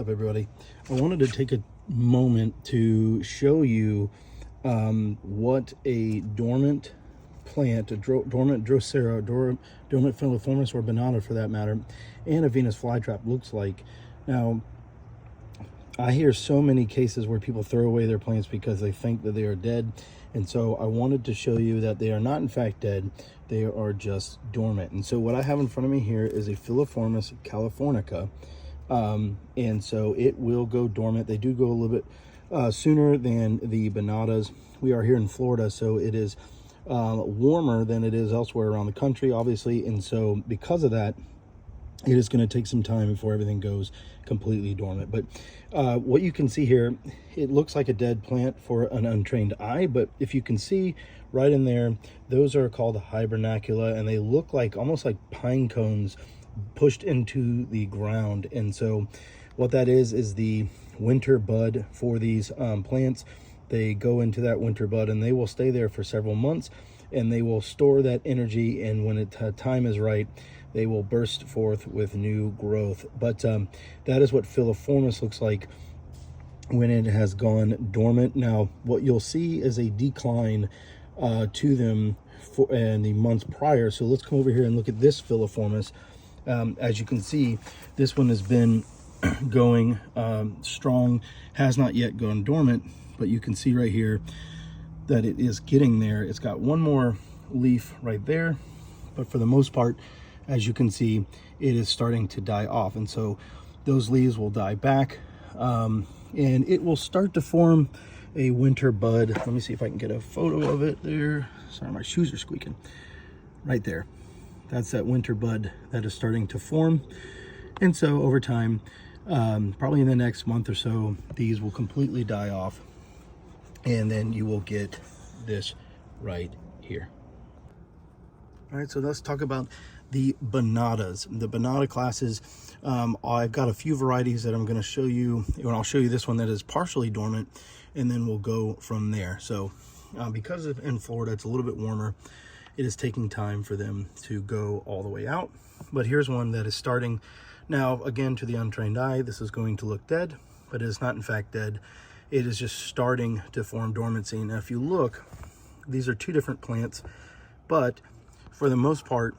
Up everybody, I wanted to take a moment to show you what a dormant plant, a dormant Drosera, dormant Filiformis or Banana for that matter, and a Venus flytrap looks like. Now, I hear so many cases where people throw away their plants because they think that they are dead, and so I wanted to show you that they are not in fact dead, they are just dormant. And so what I have in front of me here is a Filiformis Californica. And so it will go dormant. They do go a little bit sooner than the bananas. We are here in Florida, so it is warmer than it is elsewhere around the country, obviously. And so because of that, it is going to take some time before everything goes completely dormant. But what you can see here, it looks like a dead plant for an untrained eye, but if you can see right in there, those are called hibernacula, and they look like almost like pine cones pushed into the ground. And so what that is the winter bud for these plants. They go into that winter bud and they will stay there for several months, and they will store that energy, and when time is right, they will burst forth with new growth. But that is what Filiformis looks like when it has gone dormant. Now what you'll see is a decline to them in the months prior. So let's come over here and look at this Filiformis. As you can see, this one has been going strong, has not yet gone dormant, but you can see right here that it is getting there. It's got one more leaf right there, but for the most part, as you can see, it is starting to die off. And so those leaves will die back, and it will start to form a winter bud. Let me see if I can get a photo of it there. Sorry, my shoes are squeaking. Right there. That's that winter bud that is starting to form. And so over time, probably in the next month or so, these will completely die off. And then you will get this right here. All right, so let's talk about the bananas. The banana classes, I've got a few varieties that I'm going to show you. And I'll show you this one that is partially dormant, and then we'll go from there. So because in Florida, it's a little bit warmer, it is taking time for them to go all the way out. But here's one that is starting. Now, again, to the untrained eye, this is going to look dead, but it is not in fact dead. It is just starting to form dormancy. Now, if you look, these are two different plants, but for the most part,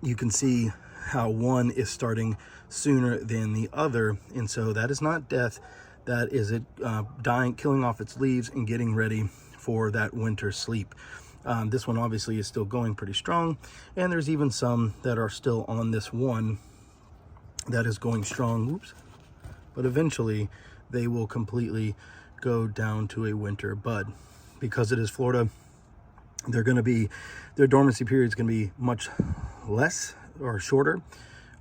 you can see how one is starting sooner than the other. And so that is not death. That is it dying, killing off its leaves and getting ready for that winter sleep. This one obviously is still going pretty strong, and there's even some that are still on this one that is going strong. Oops. But eventually they will completely go down to a winter bud. Because it is Florida, their dormancy period is going to be much less or shorter,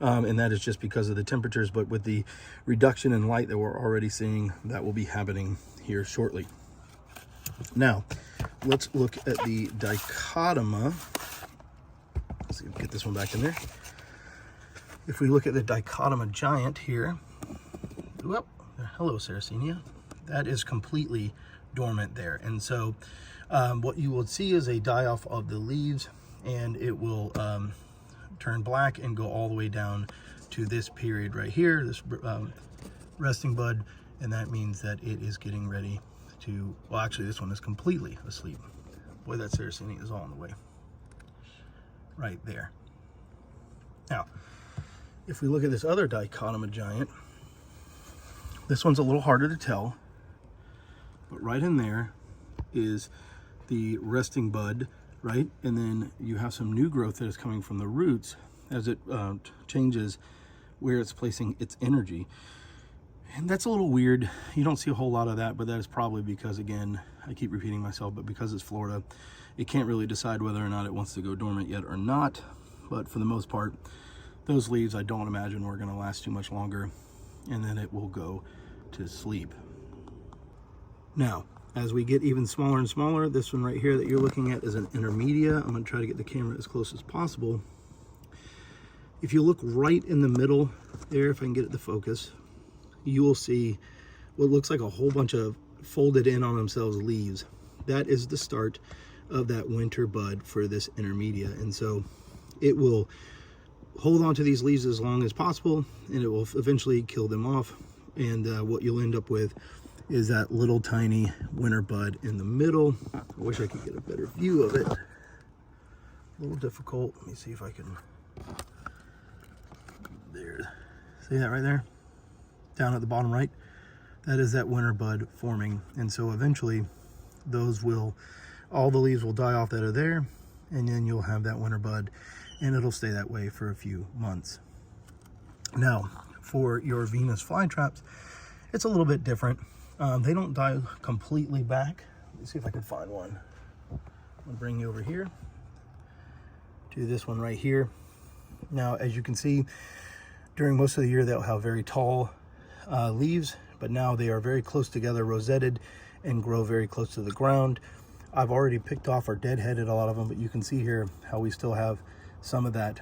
and that is just because of the temperatures. But with the reduction in light that we're already seeing, that will be happening here shortly. Now, let's look at the dichotoma. Let's see, get this one back in there. If we look at the dichotoma giant here, whoop, hello Sarracenia, that is completely dormant there. And so what you will see is a die off of the leaves, and it will turn black and go all the way down to this period right here, this resting bud, and that means that it is getting ready to, well, actually this one is completely asleep. Boy, that Sarracenia is all in the way. Right there. Now, if we look at this other dichotoma giant, this one's a little harder to tell, but right in there is the resting bud, right? And then you have some new growth that is coming from the roots as it changes where it's placing its energy. And that's a little weird. You don't see a whole lot of that, but that is probably because, again, I keep repeating myself, but because it's Florida, it can't really decide whether or not it wants to go dormant yet or not. But for the most part, those leaves, I don't imagine we're going to last too much longer, and then it will go to sleep. Now, as we get even smaller and smaller, this one right here that you're looking at is an Intermedia. I'm going to try to get the camera as close as possible. If you look right in the middle there, if I can get it to focus, you will see what looks like a whole bunch of folded in on themselves leaves. That is the start of that winter bud for this Intermedia. And so it will hold on to these leaves as long as possible, and it will eventually kill them off. And what you'll end up with is that little tiny winter bud in the middle. I wish I could get a better view of it. A little difficult. Let me see if I can. There. See that right there? Down at the bottom right? That is that winter bud forming. And so eventually all the leaves will die off that are there, and then you'll have that winter bud, and it'll stay that way for a few months. Now, for your Venus flytraps, it's a little bit different. They don't die completely back. Let me see if I can find one. I'll bring you over here to this one right here. Now, as you can see, during most of the year, they'll have very tall leaves, but now they are very close together, rosetted, and grow very close to the ground. I've already picked off or deadheaded a lot of them, but you can see here how we still have some of that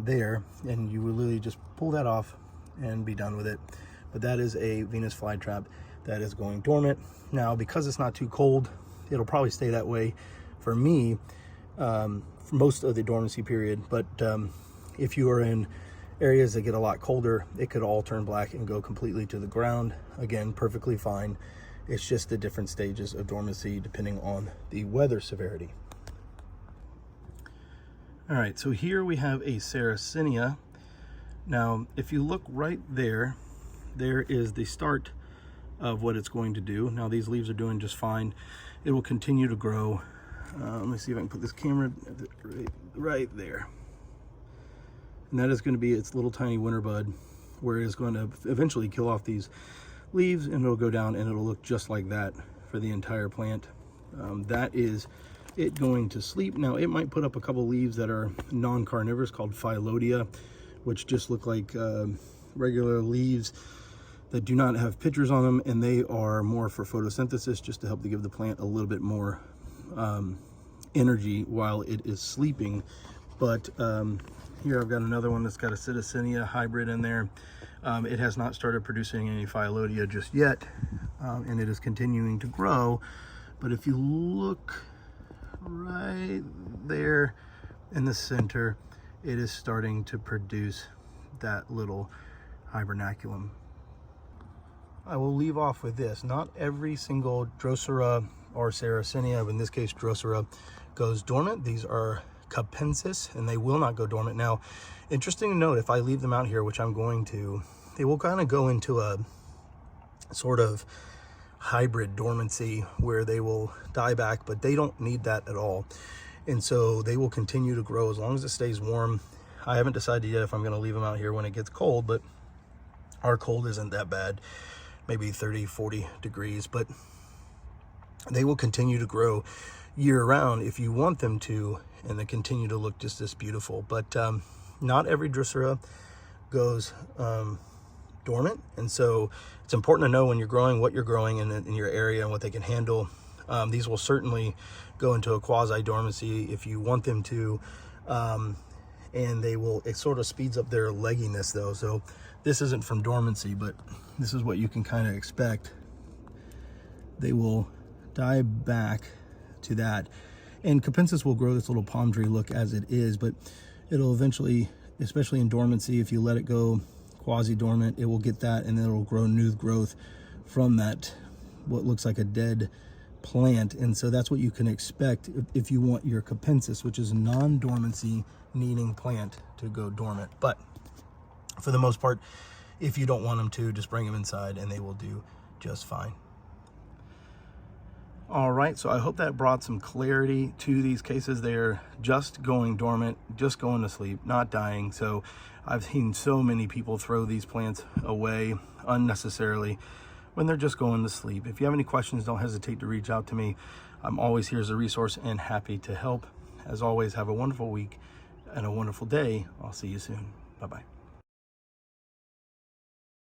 there, and you will literally just pull that off and be done with it. But that is a Venus flytrap that is going dormant. Now, because it's not too cold, it'll probably stay that way for me for most of the dormancy period. But if you are in areas that get a lot colder, it could all turn black and go completely to the ground. Again, perfectly fine. It's just the different stages of dormancy depending on the weather severity. All right, so here we have a Sarracenia. Now, if you look right there, there is the start of what it's going to do. Now, these leaves are doing just fine. It will continue to grow. Let me see if I can put this camera right there. And that is going to be its little tiny winter bud, where it is going to eventually kill off these leaves, and it'll go down and it'll look just like that for the entire plant. That is it going to sleep. Now, it might put up a couple leaves that are non-carnivorous called Phyllodia, which just look like regular leaves that do not have pictures on them, and they are more for photosynthesis, just to help to give the plant a little bit more energy while it is sleeping. But here I've got another one that's got a Sarracenia hybrid in there. It has not started producing any Phyllodia just yet, and it is continuing to grow. But if you look right there in the center, it is starting to produce that little hibernaculum. I will leave off with this. Not every single Drosera or Sarracenia, in this case Drosera, goes dormant. These are capensis, and they will not go dormant. Now, interesting to note, if I leave them out here, which I'm going to, they will kind of go into a sort of hybrid dormancy where they will die back, but they don't need that at all. And so they will continue to grow as long as it stays warm. I haven't decided yet if I'm going to leave them out here when it gets cold, but our cold isn't that bad, maybe 30, 40 degrees, but they will continue to grow year round if you want them to, and they continue to look just this beautiful. But not every Drosera goes dormant, and so it's important to know when you're growing what you're growing in your area and what they can handle. These will certainly go into a quasi-dormancy if you want them to, and it sort of speeds up their legginess though. So this isn't from dormancy, but this is what you can kind of expect. They will die back to that, and capensis will grow this little palm tree look as it is, but it'll eventually, especially in dormancy, if you let it go quasi-dormant, it will get that, and then it'll grow new growth from that, what looks like a dead plant. And so that's what you can expect if you want your capensis, which is a non-dormancy needing plant, to go dormant. But for the most part, if you don't want them to, just bring them inside and they will do just fine. All right, so I hope that brought some clarity to these cases. They're just going dormant, just going to sleep, not dying. So I've seen so many people throw these plants away unnecessarily when they're just going to sleep. If you have any questions, don't hesitate to reach out to me. I'm always here as a resource and happy to help. As always, have a wonderful week and a wonderful day. I'll see you soon. Bye-bye.